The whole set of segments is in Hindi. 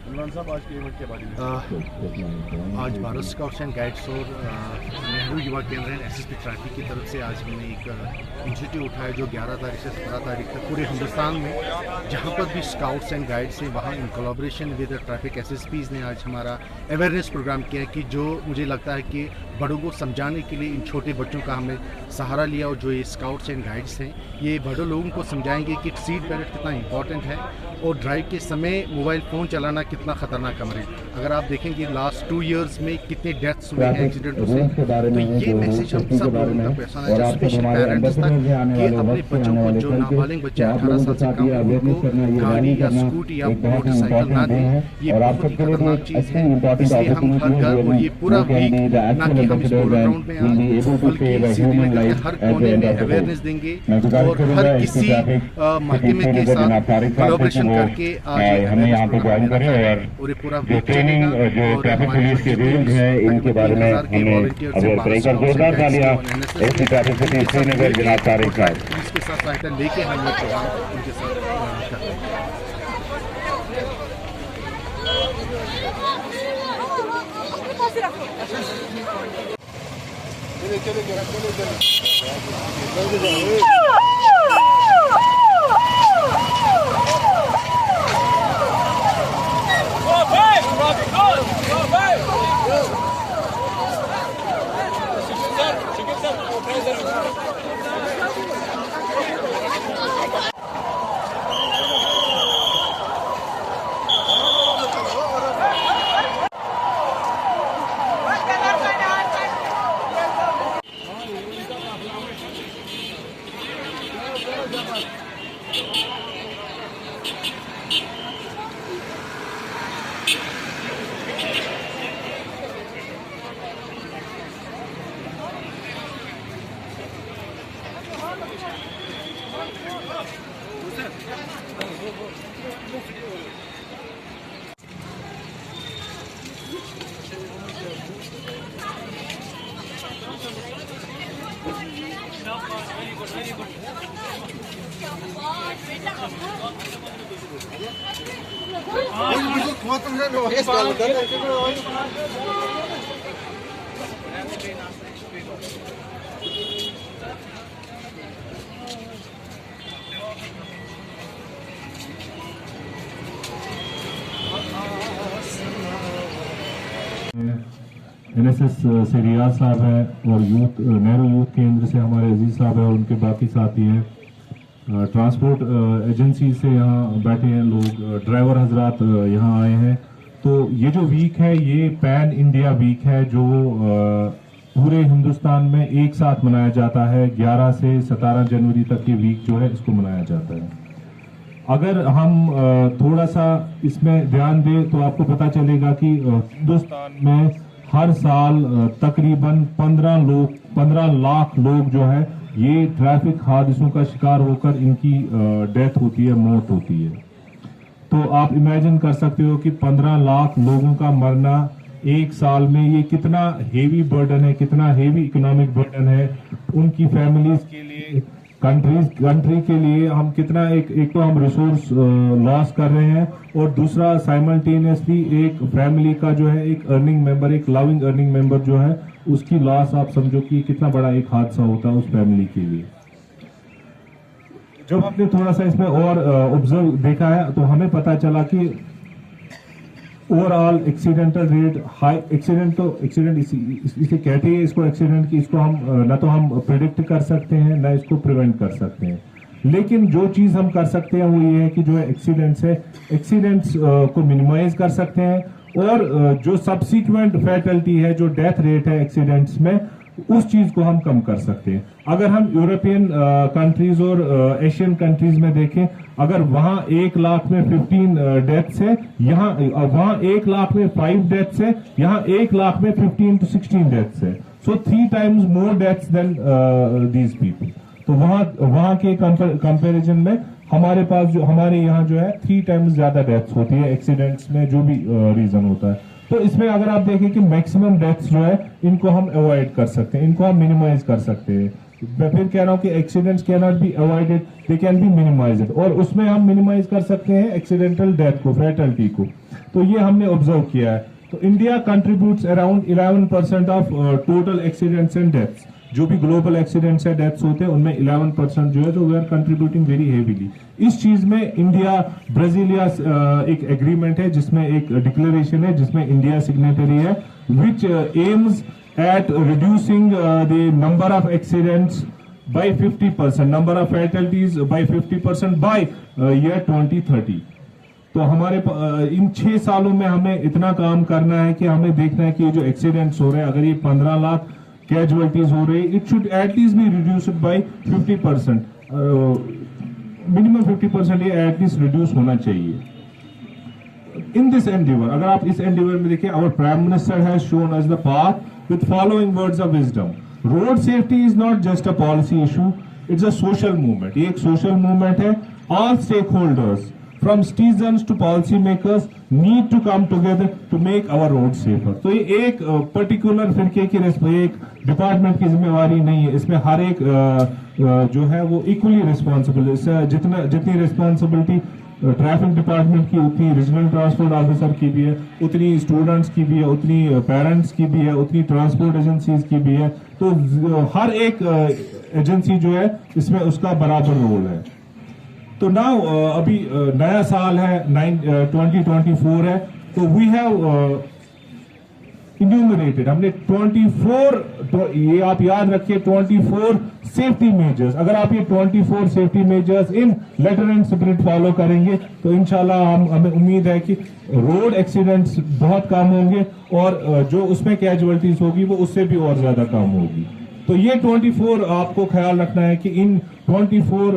इमरान साहब आज के इवेंट के बारे में आज भारत स्काउट्स एंड गाइड्स और नेहरू युवा केंद्र एंड एसएसपी ट्रैफिक की तरफ से आज हमने एक इनिशिएटिव उठाया जो 11 तारीख से 17 तारीख तक पूरे हिंदुस्तान में जहां पर भी स्काउट्स एंड गाइड्स हैं वहां इन कोलैबोरेशन विद ट्रैफिक एसएसपीज ने आज हमारा अवेयरनेस प्रोग्राम किया कि जो मुझे लगता है कि बड़ों को समझाने के लिए इन छोटे बच्चों का हमने सहारा लिया और जो ये स्काउट्स एंड गाइड्स हैं ये बड़े लोगों को समझाएंगे कि सीट बेल्ट कितना इंपॉर्टेंट है और ड्राइव के समय मोबाइल फ़ोन चलाना कितना ख़तरनाक है। अगर आप देखेंगे लास्ट 2 इयर्स में कितने डेथ्स हुए हैं एक्सीडेंटों से, तो ये मैसेज हम सब लोगों का पहुँचाना चाहिए, स्पेशली पेरेंट्स तक कि अपने बच्चों को जो नाबालिग बच्चे 18 साल से कम उनको गाड़ी या स्कूटी या मोटरसाइकिल ना दें। ये बहुत ही खतरनाक चीज़ है, इसलिए हम हर घर को ये पूरा वीक ना कि हम इस ग्राउंड में आए बल्कि सीधे लेकर हर कोने में अवेयरनेस देंगे और हर किसी महकमे के साथ कोलैबोरेशन करके आज हमें यहाँ पे ज्वाइन करें और जो ट्रेनिंग जो ट्रैफिक पुलिस के रूल्स हैं इनके बारे में हमने अब ब्रेकर जोरदार डालिया एसपी ट्रैफिक सिटी श्रीनगर जनाब तारिक साहब इसके साथ सहायता लेके हम ये प्रोग्राम उनके साथ कर रहे हैं। एनएसएस से रियाज साहब है और यूथ नेहरू यूथ केंद्र से हमारे अजीज साहब है और उनके बाकी साथी हैं। ट्रांसपोर्ट एजेंसी से यहाँ बैठे हैं लोग, ड्राइवर हजरात यहाँ आए हैं। तो ये जो वीक है ये पैन इंडिया वीक है जो पूरे हिंदुस्तान में एक साथ मनाया जाता है। 11 से 17 जनवरी तक ये वीक जो है इसको मनाया जाता है। अगर हम थोड़ा सा इसमें ध्यान दें तो आपको पता चलेगा कि हिंदुस्तान में हर साल तकरीबन 15 लाख लोग जो है ये ट्रैफिक हादसों का शिकार होकर इनकी डेथ होती है, मौत होती है। तो आप इमेजिन कर सकते हो कि 15 लाख लोगों का मरना एक साल में ये कितना हेवी बर्डन है, कितना हेवी इकोनॉमिक बर्डन है उनकी फैमिलीज के लिए, कंट्री के लिए। हम कितना एक तो हम रिसोर्स लॉस कर रहे हैं और दूसरा साइमल्टेनियसली एक फैमिली का जो है एक अर्निंग मेंबर, एक लविंग अर्निंग मेंबर जो है उसकी लॉस आप समझो कि कितना बड़ा एक हादसा होता है उस फैमिली के लिए। जब हमने थोड़ा सा इसमें और ऑब्जर्व देखा है तो हमें पता चला कि overall accidental rate high, accident इसे कहते हैं इसको एक्सीडेंट की, इसको हम ना तो हम प्रिडिक्ट कर सकते हैं ना इसको प्रिवेंट कर सकते हैं। लेकिन जो चीज हम कर सकते हैं वो ये है कि जो एक्सीडेंट्स है एक्सीडेंट्स को मिनिमाइज कर सकते हैं और जो सब्सिक्वेंट फैटलिटी है, जो डेथ रेट है एक्सीडेंट्स में, उस चीज को हम कम कर सकते हैं। अगर हम यूरोपियन कंट्रीज और एशियन कंट्रीज में देखें, अगर वहां 1 लाख में 15 डेथ्स है, यहाँ वहां 1 लाख में 5 डेथ्स है, यहाँ 1 लाख में 15 to 16 डेथ्स है। So 3 times more deaths than these people. तो वहां के कंपैरिजन में हमारे पास जो हमारे यहाँ जो है 3 times ज्यादा डेथ्स होती है एक्सीडेंट्स में, जो भी रीजन होता है। तो इसमें अगर आप देखें कि मैक्सिमम डेथ्स जो है इनको हम अवॉइड कर सकते हैं, इनको हम मिनिमाइज कर सकते हैं। मैं फिर कह रहा हूं कि accidents can not be avoided, they can be minimised. और उसमें हम मिनिमाइज कर सकते हैं एक्सीडेंटल डेथ को, फैटलिटी को। तो ये हमने ऑब्जर्व किया है। तो India contributes around 11% of total accidents and deaths. जो भी ग्लोबल एक्सीडेंट्स है, डेथ्स होते हैं, उनमें 11% जो है तो we are contributing very heavily. इस चीज में इंडिया ब्राजीलिया एक एग्रीमेंट है, जिसमें एक डिक्लेरेशन है, जिसमें इंडिया सिग्नेटरी है, which aims at reducing the number of accidents by 50%, number of fatalities by 50% by year 2030। तो हमारे इन 6 सालों में हमें इतना काम करना है कि हमें देखना है कि ये जो एक्सीडेंट्स हो रहे हैं, अगर ये 15 लाख कैजुअलिटीज हो रही है, it should at least be reduced by 50%, minimum 50% ये एटलीस्ट रिड्यूस होना चाहिए। इन दिस एंडेवर, अगर आप इस एंडेवर में देखें, our prime minister has shown us the path with following words of wisdom. Road safety is not just a policy issue, it's a social movement. ये एक सोशल मूवमेंट है। All stakeholders from citizens to policy makers need to come together to make our road safer. तो ये एक पर्टिकुलर फिरके की एक डिपार्टमेंट की जिम्मेवारी नहीं है, इसमें हर एक जो है वो इक्वली रिस्पॉन्सिबल है। जितनी रिस्पॉन्सिबिलिटी ट्रैफिक डिपार्टमेंट की, उतनी रीजनल ट्रांसपोर्ट ऑफिसर की भी है, उतनी स्टूडेंट्स की भी है, उतनी पेरेंट्स की भी है, उतनी ट्रांसपोर्ट एजेंसीज की भी है। तो हर एक एजेंसी जो है इसमें उसका बराबर रोल है। तो नाउ अभी नया साल है, 2024 है, तो वी हैव इन्यूमरेटेड, हमने 24, ये आप याद रखिए, 24 सेफ्टी मेजर्स। अगर आप ये 24 safety measures in letter and spirit follow करेंगे तो इंशाल्लाह हमें उम्मीद है कि रोड एक्सीडेंट्स बहुत कम होंगे और जो उसमें कैजुअलिटीज होगी वो उससे भी और ज्यादा कम होगी। तो ये 24 आपको ख्याल रखना है कि इन 24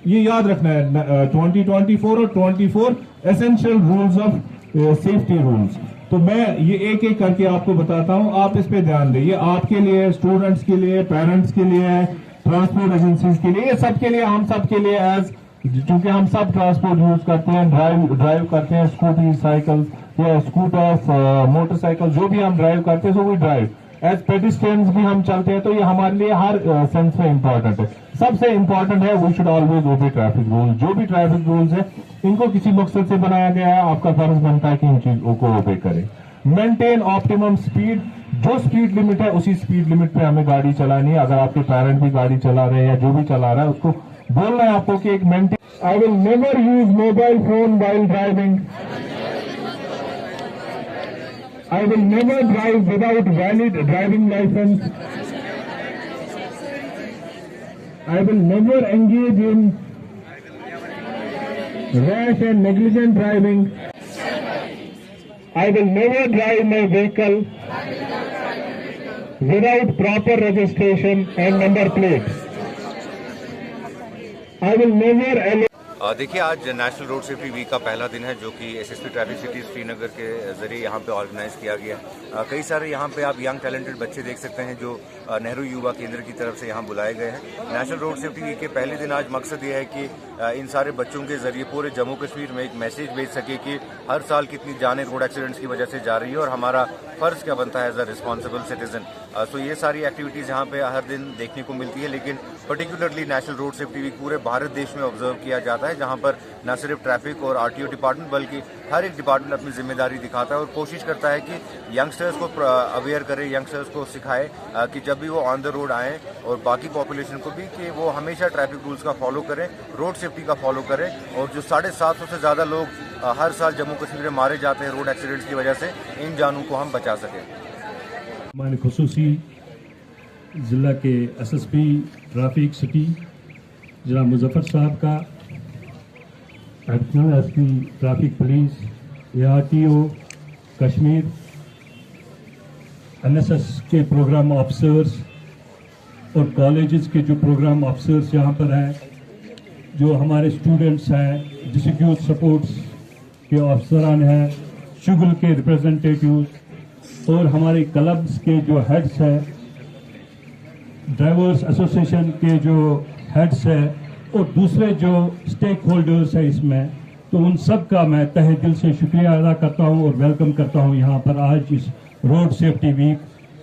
ये याद रखना है, 2024 और 24 essential rules of safety rules. तो मैं ये एक एक करके आपको बताता हूं, आप इस पे ध्यान दें। ये आपके लिए, स्टूडेंट्स के लिए, पेरेंट्स के लिए, ट्रांसपोर्ट एजेंसीज के लिए, ये सबके लिए, हम सब के लिए, एज क्योंकि हम सब ट्रांसपोर्ट यूज करते हैं, ड्राइव करते हैं, स्कूटी, साइकिल या स्कूटर्स, मोटरसाइकिल, जो भी हम ड्राइव करते हैं, so we drive as pedestrians भी हम चलते हैं। तो ये हमारे लिए हर सेंस में इंपॉर्टेंट है। सबसे इंपॉर्टेंट है we should always obey traffic rule. जो भी ट्रैफिक रूल्स है इनको किसी मकसद से बनाया गया है, आपका फर्ज बनता है कि इन चीजों को ओबे करें। मेंटेन ऑप्टिमम स्पीड, जो स्पीड लिमिट है उसी स्पीड लिमिट पे हमें गाड़ी चलानी है। अगर आपके पेरेंट भी गाड़ी चला रहे हैं या जो भी चला रहा है उसको बोलना है आपको कि एक maintain. I will never use mobile phone while driving. I will never drive without valid driving license. I will never engage in rash and negligent driving. I will never drive my vehicle without proper registration and number plates. I will never allow. देखिए, आज नेशनल रोड सेफ्टी वीक का पहला दिन है जो कि एसएसपी ट्रैफिक सिटी श्रीनगर के जरिए यहाँ पे ऑर्गेनाइज किया गया। कई सारे यहाँ पे आप यंग टैलेंटेड बच्चे देख सकते हैं जो नेहरू युवा केंद्र की तरफ से यहाँ बुलाए गए हैं। नेशनल रोड सेफ्टी वीक के पहले दिन आज मकसद ये है कि इन सारे बच्चों के जरिए पूरे जम्मू कश्मीर में एक मैसेज भेज सके कि हर साल कितनी जानें रोड एक्सीडेंट्स की वजह से जा रही है और हमारा फर्ज क्या बनता है एज अ रिस्पॉन्सिबल सिटीजन। सो ये सारी एक्टिविटीज़ यहाँ पे हर दिन देखने को मिलती है, लेकिन particularly national road safety week पूरे भारत देश में ऑब्जर्व किया जाता है, जहाँ पर न सिर्फ ट्रैफिक और आरटीओ डिपार्टमेंट बल्कि हर एक डिपार्टमेंट अपनी जिम्मेदारी दिखाता है और कोशिश करता है कि यंगस्टर्स को अवेयर करे, यंगस्टर्स को सिखाए कि जब भी वो ऑन द रोड आएँ और बाकी पॉपुलेशन को भी कि वो हमेशा ट्रैफिक रूल्स का फॉलो करें, रोड सेफ्टी का फॉलो करें। और जो 750 से ज़्यादा लोग हर साल जम्मू कश्मीर में मारे जाते हैं रोड एक्सीडेंट्स की वजह से, इन जानों को हम बचा सकें। हमारे खुसूसी ज़िला के एसएसपी ट्रैफिक सिटी जनाब मुजफ्फर साहब का, additional SP traffic police, ARTO Kashmir, NSS के प्रोग्राम ऑफिसर्स और कॉलेजेस के जो प्रोग्राम ऑफिसर्स यहाँ पर हैं, जो हमारे स्टूडेंट्स हैं, डिस्ट्रिक्ट यूथ सपोर्ट्स के ऑफिसरान हैं, शुगल के रिप्रेजेंटेटिव्स और हमारे क्लब्स के जो हेड्स हैं, ड्राइवर्स एसोसिएशन के जो हेड्स हैं और दूसरे जो स्टेक होल्डर्स हैं इसमें, तो उन सब का मैं तहे दिल से शुक्रिया अदा करता हूं और वेलकम करता हूं यहाँ पर आज इस रोड सेफ्टी वीक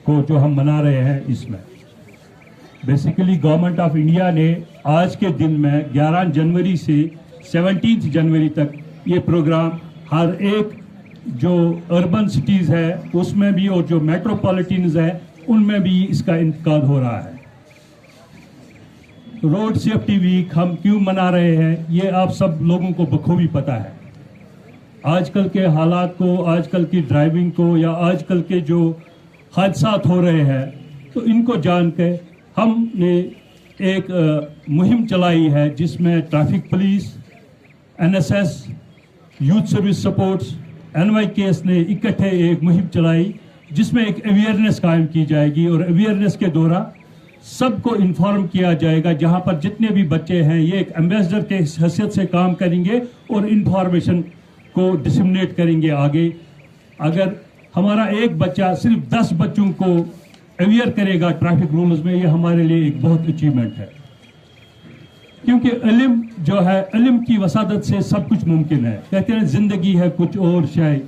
को जो हम मना रहे हैं। इसमें बेसिकली गवर्नमेंट ऑफ इंडिया ने आज के दिन में 11 जनवरी से 17 जनवरी तक ये प्रोग्राम हर एक जो अर्बन सिटीज़ है उसमें भी और जो मेट्रोपॉलिटन्स है उनमें भी इसका इनकाद हो रहा है। रोड सेफ्टी वीक हम क्यों मना रहे हैं ये आप सब लोगों को बखूबी पता है। आजकल के हालात को, आजकल की ड्राइविंग को या आजकल के जो हादसात हो रहे हैं तो इनको जान के हमने एक मुहिम चलाई है जिसमें traffic police, NSS, youth service supports, NYKS ने इकट्ठे एक मुहिम चलाई जिसमें एक अवेयरनेस कायम की जाएगी और अवेयरनेस के दौरान सबको इन्फॉर्म किया जाएगा। जहां पर जितने भी बच्चे हैं ये एक एम्बेसडर के हैसियत से काम करेंगे और इन्फॉर्मेशन को डिसमिनेट करेंगे आगे। अगर हमारा एक बच्चा सिर्फ 10 बच्चों को अवेयर करेगा ट्रैफिक रूल्स में, ये हमारे लिए एक बहुत अचीवमेंट है, क्योंकि इल्म जो है, इल्म की वसादत से सब कुछ मुमकिन है। कहते हैं जिंदगी है कुछ और शाय,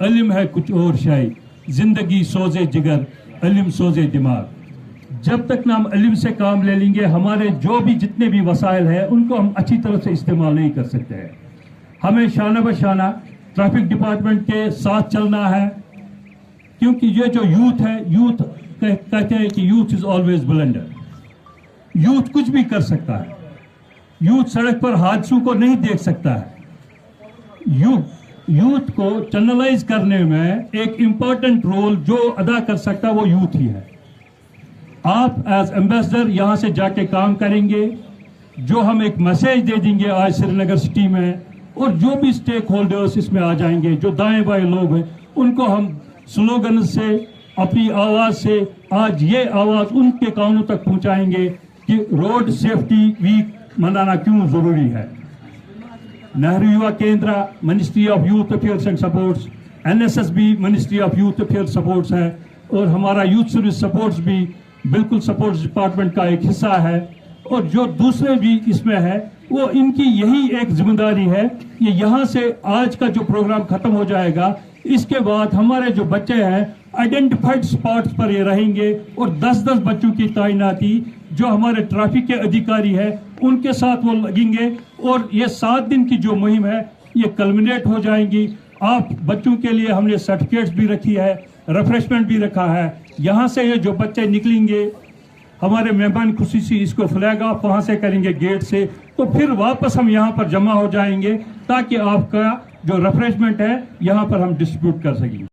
इल्म है कुछ और शाय, जिंदगी सोजे जिगर, इल्म सोजे दिमाग। जब तक ना हम इल्म से काम ले लेंगे हमारे जो भी जितने भी वसाइल हैं उनको हम अच्छी तरह से इस्तेमाल नहीं कर सकते हैं। हमें शाना बशाना ट्रैफिक डिपार्टमेंट के साथ चलना है, क्योंकि ये जो यूथ है, यूथ कहते हैं कि youth is always blunder. Youth कुछ भी कर सकता है, यूथ सड़क पर हादसों को नहीं देख सकता है। यूथ को चैनलाइज करने में एक इंपॉर्टेंट रोल जो अदा कर सकता है वो यूथ ही है। आप एज एम्बेसडर यहां से जाके काम करेंगे, जो हम एक मैसेज दे देंगे आज श्रीनगर सिटी में, और जो भी स्टेक होल्डर्स इसमें आ जाएंगे, जो दाएं बाएं लोग हैं, उनको हम स्लोगन से, अपनी आवाज से आज ये आवाज उनके कानों तक पहुंचाएंगे कि रोड सेफ्टी वीक मनाना क्यों जरूरी है। नेहरू युवा केंद्र, ministry of youth affairs and supports, NSS भी ministry of youth affairs supports है, और हमारा यूथ सर्विस सपोर्ट्स भी बिल्कुल सपोर्ट्स डिपार्टमेंट का एक हिस्सा है, और जो दूसरे भी इसमें है वो इनकी यही एक जिम्मेदारी है। ये यहाँ से आज का जो प्रोग्राम खत्म हो जाएगा, इसके बाद हमारे जो बच्चे हैं आइडेंटिफाइड स्पॉट्स पर ये रहेंगे, और 10-10 बच्चों की तैनाती जो हमारे ट्रैफिक के अधिकारी हैं उनके साथ वो लगेंगे, और ये 7 दिन की जो मुहिम है ये कल्मिनेट हो जाएंगी। आप बच्चों के लिए हमने सर्टिफिकेट्स भी रखी है, रिफ्रेशमेंट भी रखा है। यहाँ से ये जो बच्चे निकलेंगे हमारे मेहमान खुशी इसको फ्लैग ऑफ वहाँ से करेंगे गेट से, तो फिर वापस हम यहाँ पर जमा हो जाएंगे ताकि आपका जो रिफ्रेशमेंट है यहाँ पर हम डिस्ट्रीब्यूट कर सकेंगे।